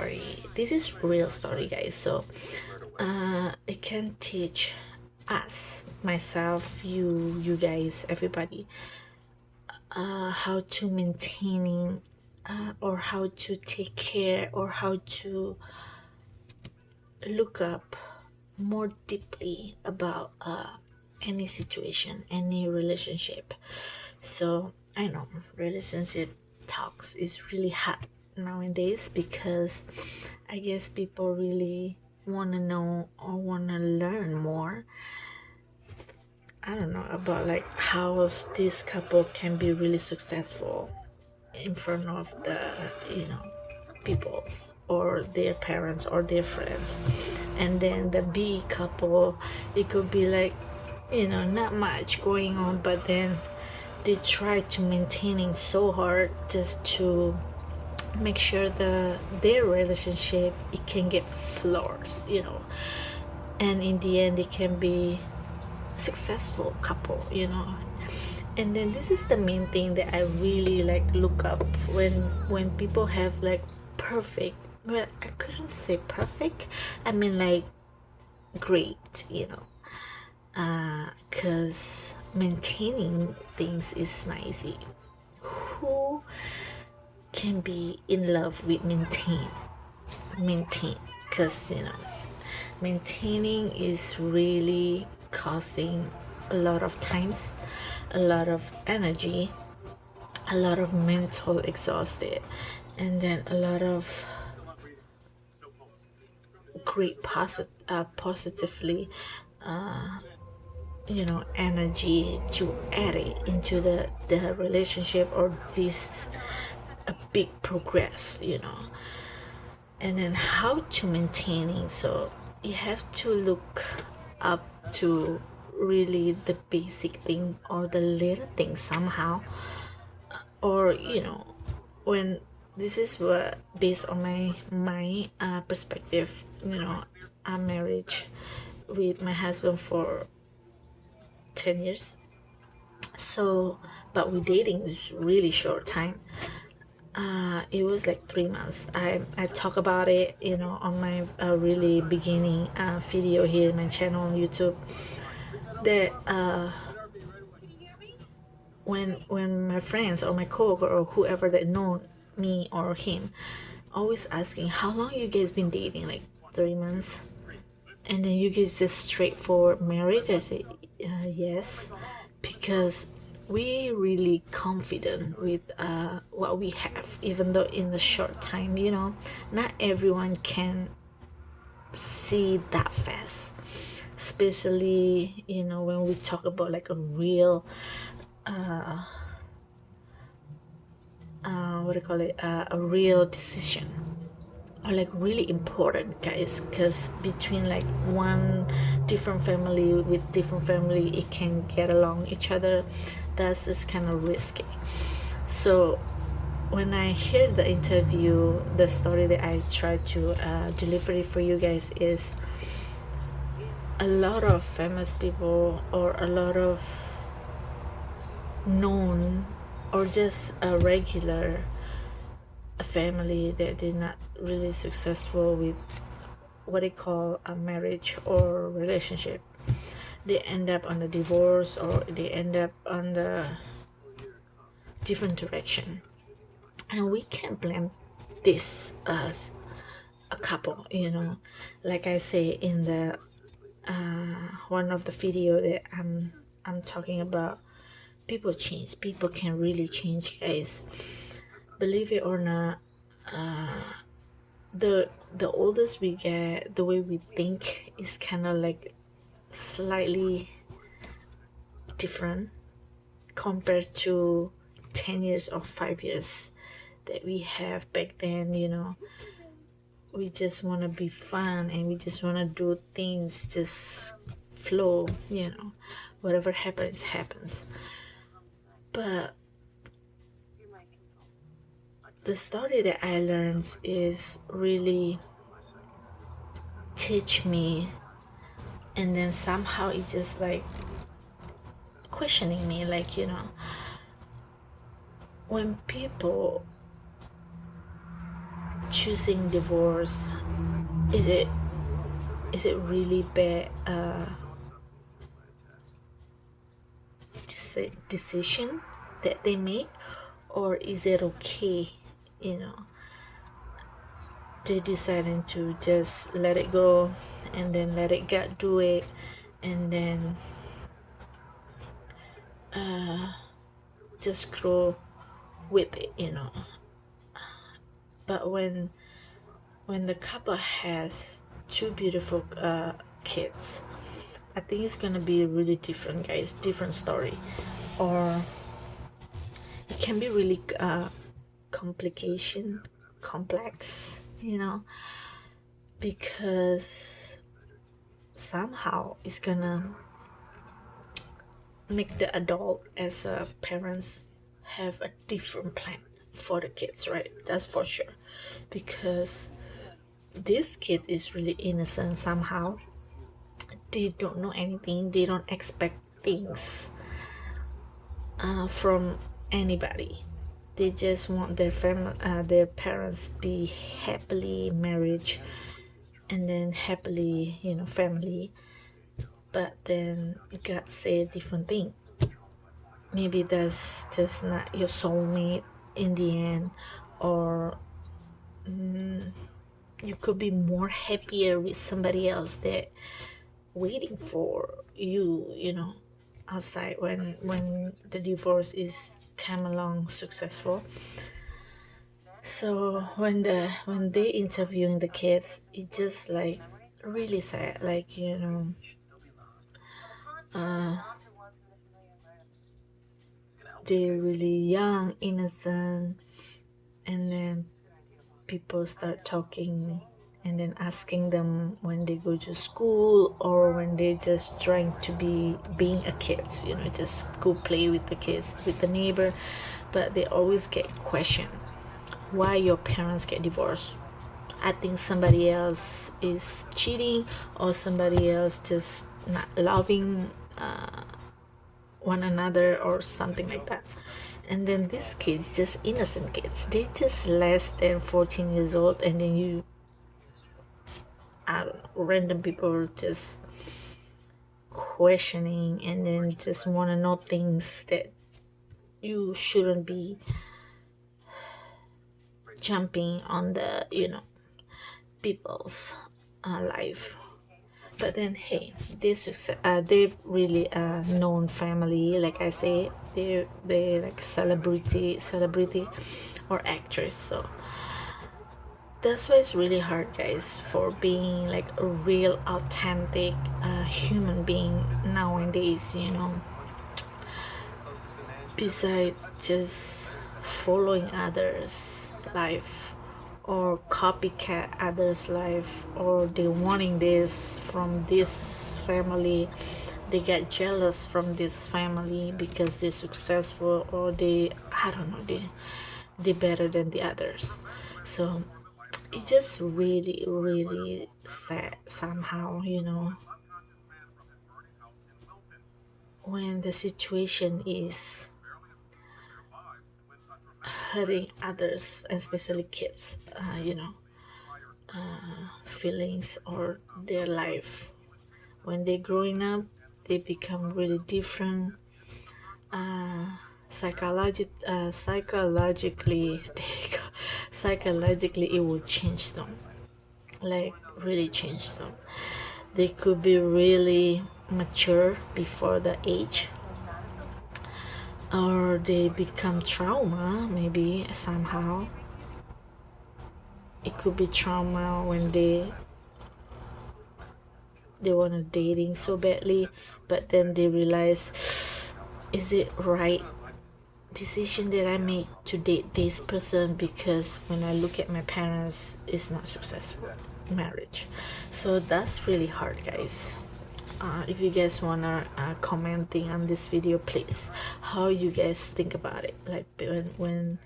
story. This is real story, guys. So it can teach us, myself, you guys, everybody, how to maintaining or how to take care or how to look up more deeply about any situation, any relationship. So I know relationship talks is really hot nowadays because I guess people really want to know or want to learn more. I don't know about like how this couple can be really successful in front of the peoples or their parents or their friends, and then the B couple, it could be like not much going on, but then they try to maintaining so hard just to make sure their relationship it can get flaws, and in the end it can be successful couple. And then this is the main thing that I really like look up when people have like perfect, well, I couldn't say perfect, I mean like great, because maintaining things is not easy. Who can be in love with maintain, because maintaining is really costing a lot of times, a lot of energy, a lot of mental exhausted, and then a lot of great positively energy to add it into the relationship or this a big progress. And then how to maintaining, so you have to look up to really the basic thing or the little thing somehow, or when this is what based on my perspective. I'm married with my husband for 10 years, so but we dating is really short time. It was like 3 months. I talk about it on my really beginning video here in my channel on YouTube, that when my friends or my coworker or whoever that know me or him always asking how long you guys been dating, like 3 months, and then you guys just straightforward marriage. I say yes, because we really confident with what we have, even though in the short time, not everyone can see that fast, especially when we talk about like a real what do you call it, a real decision, or like really important, guys, because between like one different family with different family, it can get along each other. That's is kind of risky. So when I hear the interview, the story that I try to deliver it for you guys is a lot of famous people or a lot of known or just a regular family that they're not really successful with what they call a marriage or relationship. They end up on the divorce or they end up on the different direction, and we can't blame this as a couple. Like I say in the one of the video that I'm talking about, people change, people can really change, guys, believe it or not. The oldest we get, the way we think is kind of like slightly different compared to 10 years or 5 years that we have back then. We just want to be fun and we just want to do things just flow. Whatever happens. But the story that I learned is really teach me, and then somehow it just like questioning me, like when people choosing divorce, is it really bad decision that they make, or is it okay, you know, they deciding to just let it go and then let it get do it, and then just grow with it, you know. But when the couple has two beautiful kids, I think it's gonna be really different, guys, different story. Or it can be really complex, you know, because somehow it's gonna make the adult as parents have a different plan for the kids, right? That's for sure, because this kid is really innocent somehow. They don't know anything, they don't expect things from anybody. They just want their family, their parents be happily married, and then happily, you know, family. But then God say a different thing. Maybe that's just not your soulmate in the end, or you could be more happier with somebody else that waiting for you, you know, outside when the divorce is come along successful. So when they interviewing the kids, it just like really sad, like, you know, they're really young, innocent, and then people start talking and then asking them when they go to school, or when they just trying to being a kids, you know, just go play with the kids, with the neighbor. But they always get questioned, why your parents get divorced. I think somebody else is cheating, or somebody else just not loving one another, or something like that. And then these kids, just innocent kids, they just less than 14 years old, and then you, I don't know, random people just questioning, and then just want to know things that you shouldn't be jumping on the, you know, people's life. But then hey, they've really known family, like I say, they like celebrity or actress. So that's why it's really hard, guys, for being like a real authentic human being nowadays, you know, besides just following others life, or copycat others life, or they wanting this from this family, they get jealous from this family because they're successful, or they, I don't know, they better than the others. So it just really sad somehow, you know, when the situation is hurting others, especially kids, you know, feelings or their life. When they're growing up, they become really different. Psychologically, psychologically, it will change them, like really change them. They could be really mature before the age, or they become trauma, maybe somehow. It could be trauma when they want to dating so badly, but then they realize, is it right decision that I make to date this person, because when I look at my parents, it's not successful marriage. So that's really hard, guys. If you guys wanna commenting on this video, please, how you guys think about it, like when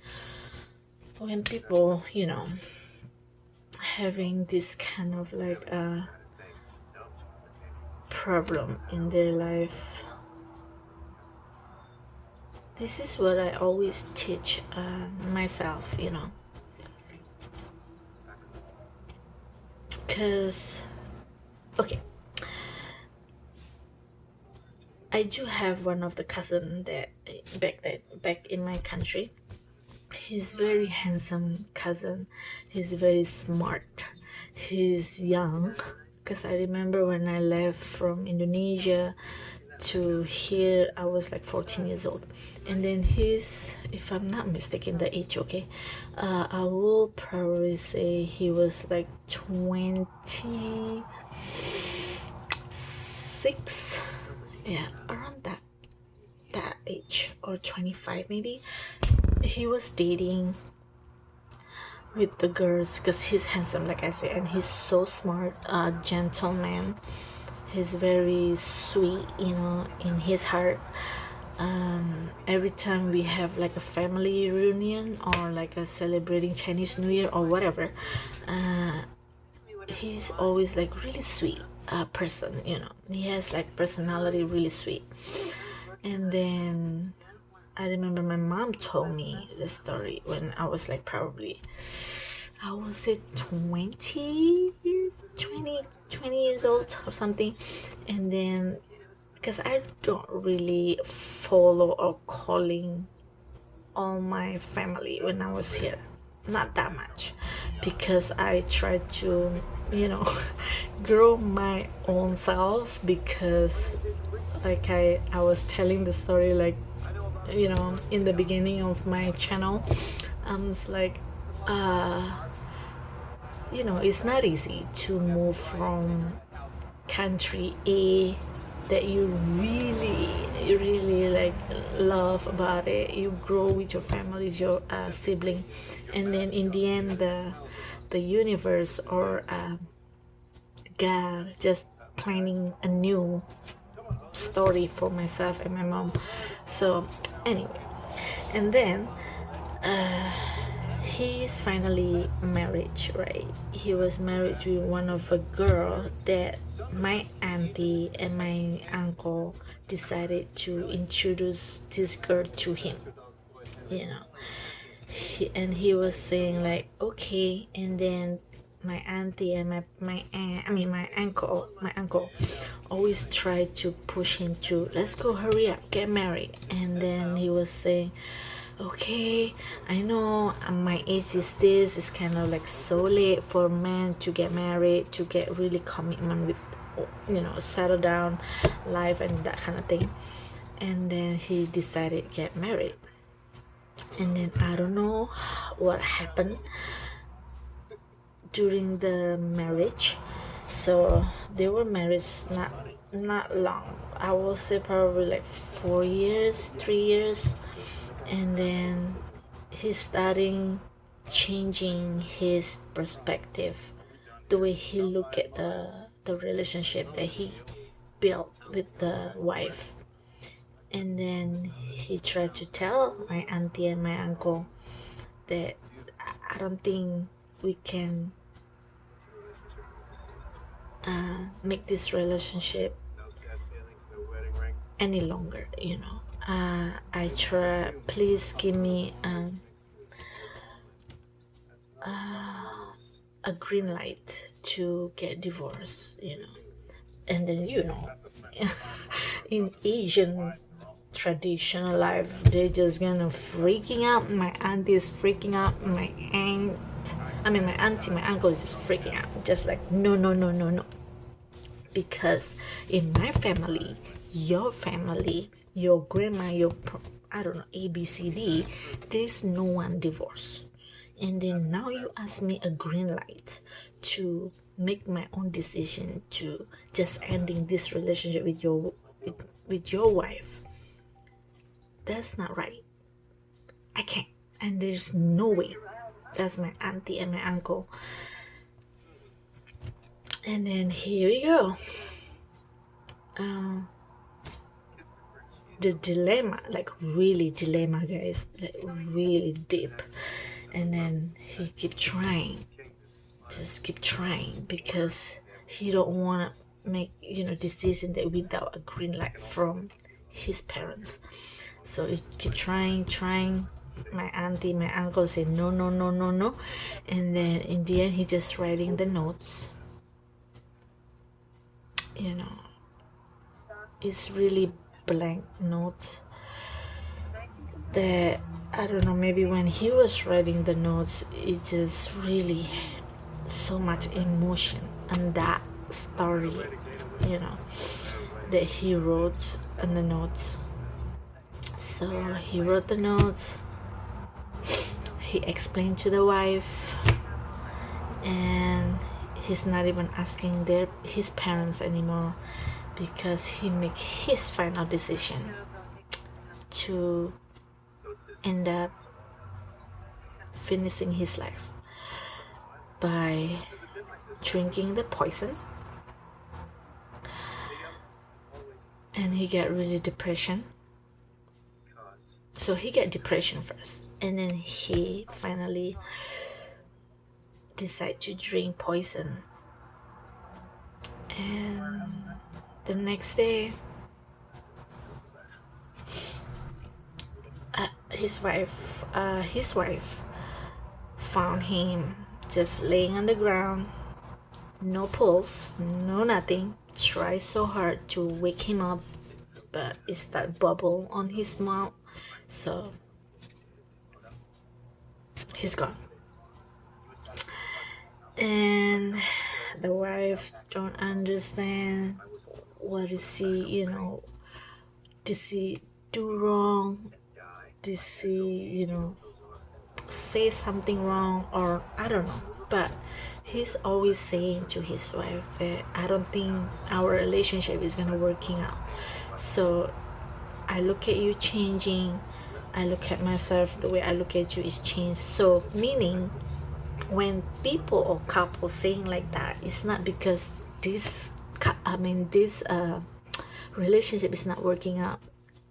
people, you know, having this kind of like problem in their life. This is what I always teach myself, you know. because okay, I do have one of the cousin that back in my country. He's very handsome cousin. He's very smart. He's young. Because I remember when I left from Indonesia to here, I was like 14 years old. And then he's, if I'm not mistaken, the age, okay? I will probably say he was like 26. Yeah, around that age, or 25 maybe. He was dating with the girls because he's handsome, like I said, and he's so smart, gentleman. He's very sweet, in his heart. Every time we have like a family reunion or like a celebrating Chinese New Year or whatever, he's always like really sweet person. He has like personality, really sweet. And then I remember my mom told me the story when I was like probably, I would say 20 years old or something. And then, because I don't really follow or calling all my family when I was here, not that much, because I tried to, grow my own self, because like I was telling the story, like, in the beginning of my channel, it's like it's not easy to move from country A that you really like love about it. You grow with your families, your sibling, and then in the end the universe or God just planning a new story for myself and my mom. So anyway, and then he is finally married, right? He was married to one of a girl that my auntie and my uncle decided to introduce this girl to him, and he was saying like, okay. And then my auntie and my uncle always tried to push him to, let's go, hurry up, get married. And then he was saying, okay, I know my age is this, it's kind of like so late for men to get married, to get really commitment with, settle down life and that kind of thing. And then he decided to get married. And then I don't know what happened during the marriage. So they were married not long. I will say probably like 4 years, 3 years. And then he's starting changing his perspective, the way he look at the relationship that he built with the wife. And then he tried to tell my auntie and my uncle that I don't think we can make this relationship any longer. I try, please give me a green light to get divorced. And then in Asian traditional life, they're just gonna freaking out. My auntie is freaking out. My auntie, my uncle is just freaking out, just like no, because in my family, your family, your grandma, I don't know, ABCD, there's no one divorced. And then now you ask me a green light to make my own decision to just ending this relationship with your wife. That's not right. I can't, and there's no way. That's my auntie and my uncle. And then here we go. The dilemma, like really dilemma, guys, like really deep. And then he just keep trying, because he don't want to make decision that without a green light from his parents. So he keep trying. My auntie, my uncle say no. And then in the end, he just writing the notes you know, it's really blank notes that, I don't know, maybe when he was writing the notes, it just really so much emotion and that story, you know, that he wrote in the notes. So he wrote the notes, he explained to the wife, and he's not even asking his parents anymore, because he make his final decision to end up finishing his life by drinking the poison. And he got really depression. So he got depression first, and then he finally decided to drink poison. And the next day, his wife found him just laying on the ground, no pulse, no nothing. Tried so hard to wake him up, but it's that bubble on his mouth, so he's gone. And the wife don't understand, what is he, you know, did he do wrong, did he, you know, say something wrong, or I don't know. But he's always saying to his wife that I don't think our relationship is gonna working out. So I look at you changing, I look at myself, the way I look at you is changed. So meaning, when people or couples saying like that, it's not because this relationship is not working out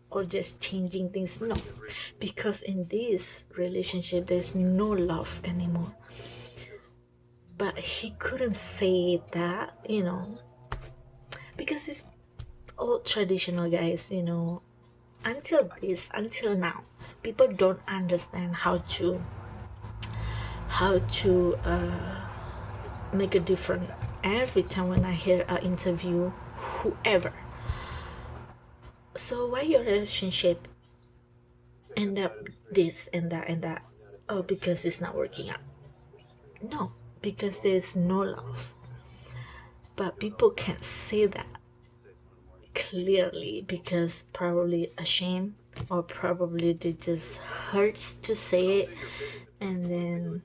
or just changing things. No, because in this relationship there's no love anymore. But he couldn't say that, you know, because it's old traditional, guys, you know. Until now, people don't understand how to make a difference. Every time when I hear an interview, whoever, so why your relationship end up this and that and that? Oh, because it's not working out. No, because there's no love. But people can't say that clearly because probably ashamed, or probably they just hurts to say it, and then,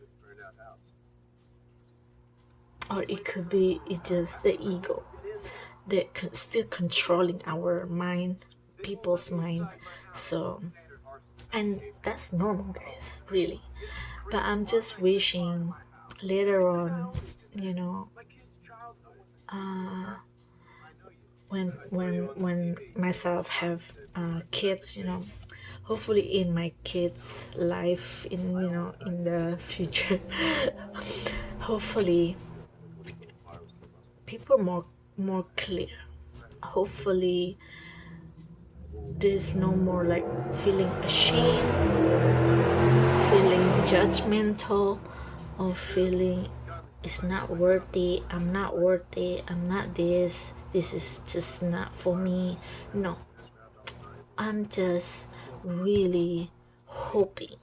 or it could be it's just the ego that still controlling our mind, people's mind. So, and that's normal, guys, really. But I'm just wishing later on, you know, when myself have kids, you know, hopefully in my kids life, in, you know, in the future, hopefully people more clear. Hopefully there's no more like feeling ashamed, feeling judgmental, or feeling it's not worthy, I'm not worthy, I'm not this is just not for me. No, I'm just really hoping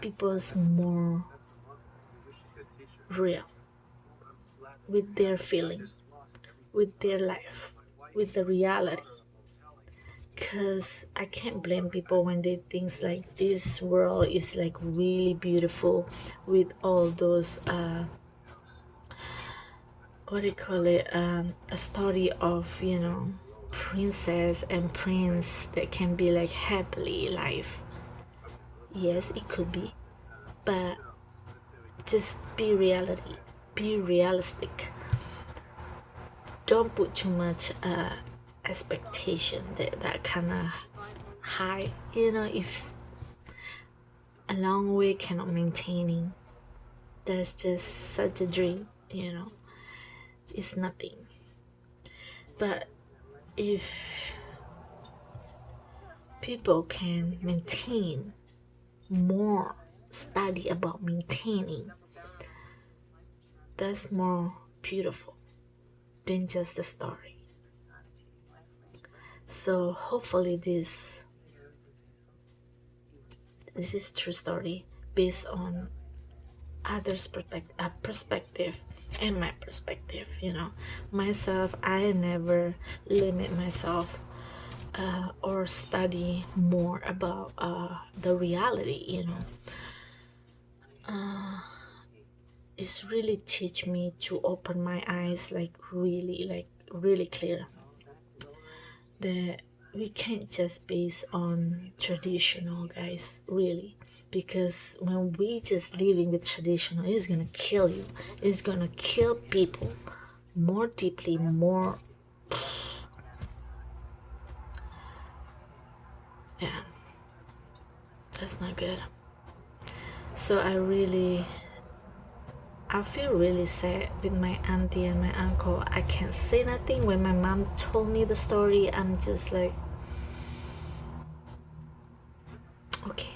people's more real with their feeling, with their life, with the reality. Because I can't blame people when they think like this world is like really beautiful with all those what do you call it, a story of, you know, princess and prince that can be like happily life. Yes, it could be, but just be reality, be realistic. Don't put too much expectation that kind of high, you know. If a long way cannot maintaining, there's just such a dream, you know, it's nothing. But if people can maintain more, study about maintaining, that's more beautiful. than just the story. So hopefully this is true story based on others' perspective and my perspective. Myself, I never limit myself or study more about the reality. It's really teach me to open my eyes really clear that we can't just base on traditional, guys, really, because when we just living with traditional, it's gonna kill you. It's gonna kill people more deeply, more. Yeah, that's not good. So I feel really sad with my auntie and my uncle. I can't say nothing. When my mom told me the story, I'm just like, okay.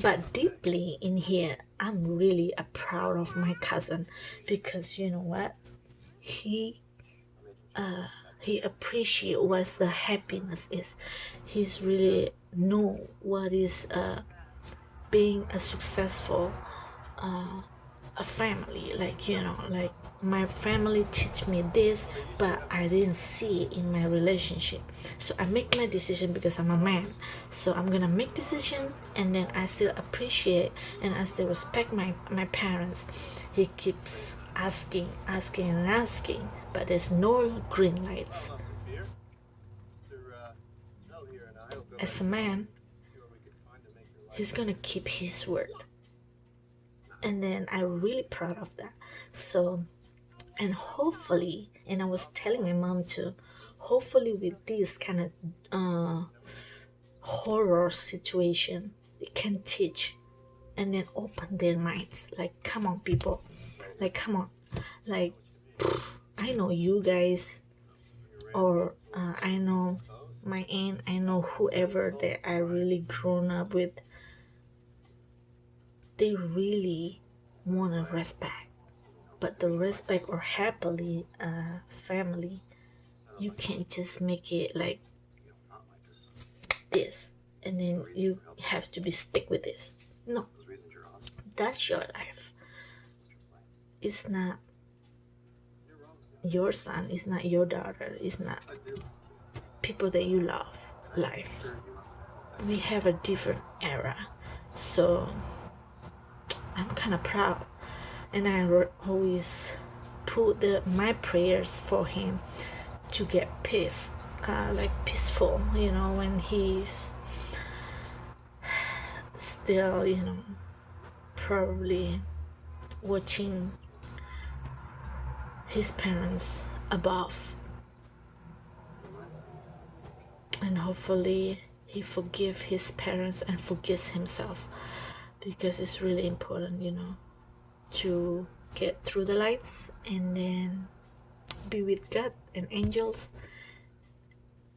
But deeply in here, I'm really proud of my cousin, because you know what? He appreciate what the happiness is. He's really know what is being a successful a family. Like my family teach me this, but I didn't see it in my relationship. So I make my decision because I'm a man. So I'm gonna make decision, and then I still appreciate and I still respect my parents. He keeps asking and asking, but there's no green lights. As a man, he's gonna keep his word, and then I'm really proud of that. So, and hopefully, and I was telling my mom too, hopefully with this kind of horror situation, they can teach and then open their minds. Like, come on, people, like, come on, like, I know you guys, or I know my aunt, I know whoever that I really grown up with, they really want to respect. But the respect or happily family, you can't just make it like this and then you have to be stick with this. No, that's your life. It's not your son, it's not your daughter, it's not people that you love life. We have a different era. So I'm kind of proud, and I always put my prayers for him to get peace, like peaceful, when he's still, probably watching his parents above, and hopefully he forgive his parents and forgives himself, because it's really important, to get through the lights and then be with God and angels,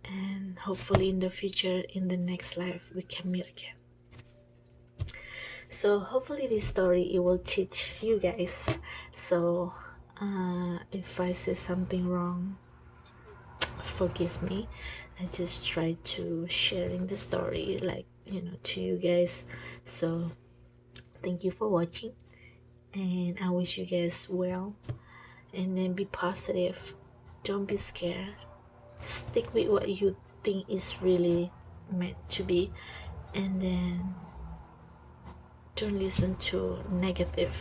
and hopefully in the future, in the next life, we can meet again. So hopefully this story, it will teach you guys. So if I say something wrong, forgive me. I just try to sharing the story, like, to you guys. So thank you for watching, and I wish you guys well, and then be positive. Don't be scared. Stick with what you think is really meant to be, and then don't listen to negative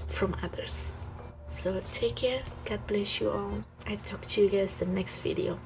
from others. So take care. God bless you all. I talk to you guys the next video.